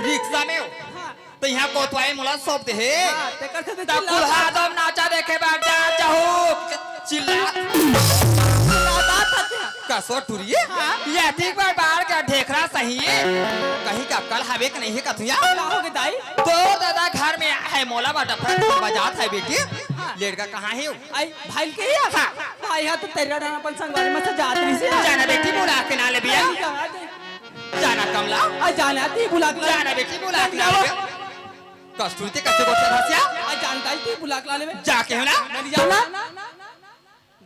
rickshaw में तो यहाँ कोतवाई मुला सोपते है तब कुल्हा दम नाचा देखे बैठ जा चाहो चिल्ला कसो टुरिए ये ठीक बार बाहर का ढेकरा सही है कहीं का कल हवे कि नहीं है कथुया तो दादा घर में है मोला बाटा बजात है बेटी लड़का कहाँ है आई भाई के ही भाई हां तो तेरा डाना अपन संगवारी में से जात रही से जाना बेटी बुला के नाले बिया जाना कमला आ जाना ती बुला के जाना बेटी बुला के नाले कस्तूरी कैसे बोलते हसिया आ जानता ही ती बुला के नाले में जाके है ना नहीं जाना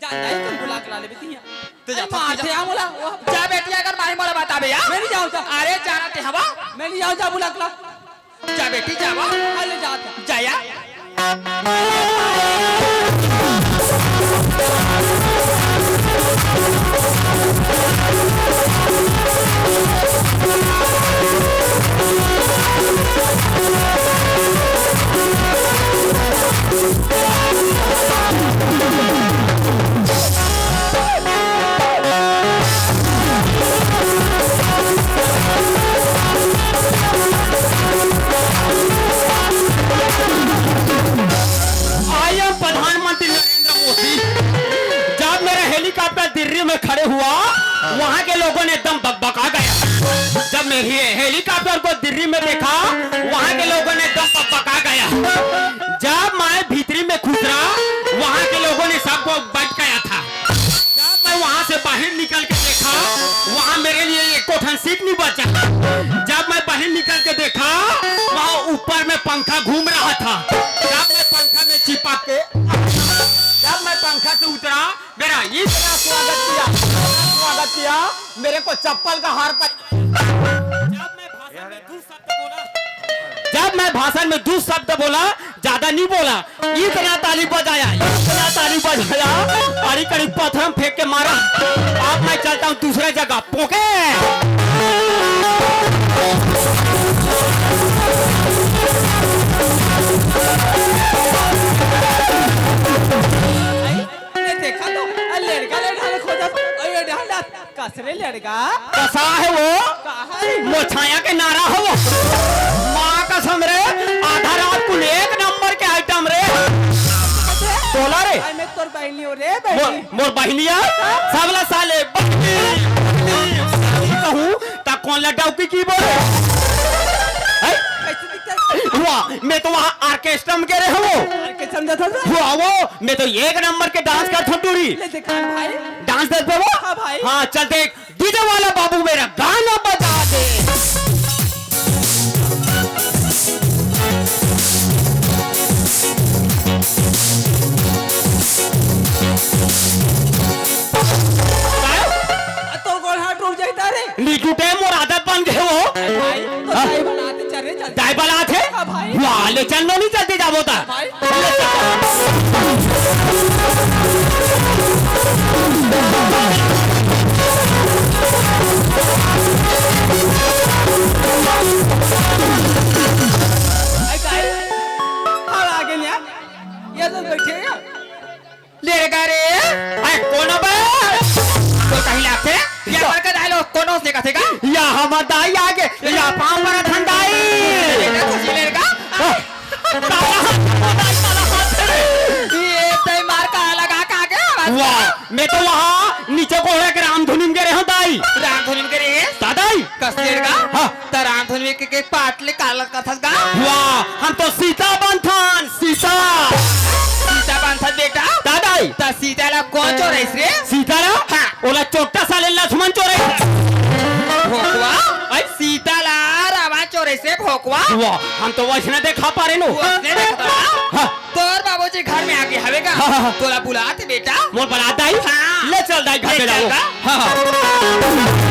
जानता ही तुम बुला के नाले में तिया तो जा मारते आ मोला जा बेटी अगर माही मोला बता बे यार मैं नहीं जाऊं जा अरे जाना ते हवा मैं नहीं जाऊं जा बुला के जा बेटी जावा अरे जाता जाया दिल्ली में खड़े हुआ वहां के लोगों ने एकदम बकबका गया जब मेरी हेलीकॉप्टर को दिल्ली में देखा वहां के लोगों ने एकदम बकबका गया जब मैं भीतरी में खुसरा वहां के लोगों ने सबको बच गया था जब मैं वहां से बाहर निकल के देखा वहां मेरे लिए एक कोठन सीट नहीं बचा जब मैं बाहर निकल के देखा वहां ऊपर में पंखा घूम रहा था जब मैं पंखा में चिपक के जब मैं पंखा से उतरा मेरा इतना स्वागत किया मेरे को चप्पल का हार पर जब मैं भाषण में 2 शब्द बोला ज्यादा नहीं बोला इतना ताली बजाया अरे करीब पत्थर फेंक के मारा अब मैं चलता हूँ दूसरे जगह पोके कसरे लड़का कसा है वो मोछाया के नारा है वो माँ कसम रे आधा रात को 1 नंबर के आइटम रे बोला रे मैं तोर बहनी हो रे बहनी मोर बहनिया सबला साले कहूँ ता कौन लड्डाऊ की बोले वाह मैं तो वहाँ ऑर्केस्ट्रा में कह रहे हो वो मैं तो 1 नंबर के डांस कर थोड़ी डांस दे वो हाँ चल देख डीजे वाला बाबू मेरा गाना बजा दे तो कौन हाथ टूट जाता रे निकुटे मोर आदत बन गए वो भाई तो चाय बनाते चले चाय बनाते वाह ले चलो नहीं चलते जाबो ता ले रे कौन बे तो कहीं लाते या पर का डायलॉग कौन से का थेगा या हम दाई आगे या पांव पर ठंडाई लेगा खुशी लेगा ये ते मार का लगा का आगे वाह मैं तो वहां नीचे को है रामधुनी के रहे दाई रामधुनी के रहे दादाई कसेरगा हां त रामधुनी के पाटले काला कथा गा वाह हम तो सीता बंधन सीता बंधन बेटा दादाई त सीताला कौन चोरैस रे सीताला हां ओला चोट्टा साले लक्ष्मण चोरैस भोकवा आई सीताला रावण चोरैस रे भोकवा वाह हम तो वैसे देखा पा रहे नो हां तोर बाबूजी घर में आके हवेगा तोला बुलाते बेटा मोर बुलाता ही ले चल दाई घर पे जाओ हां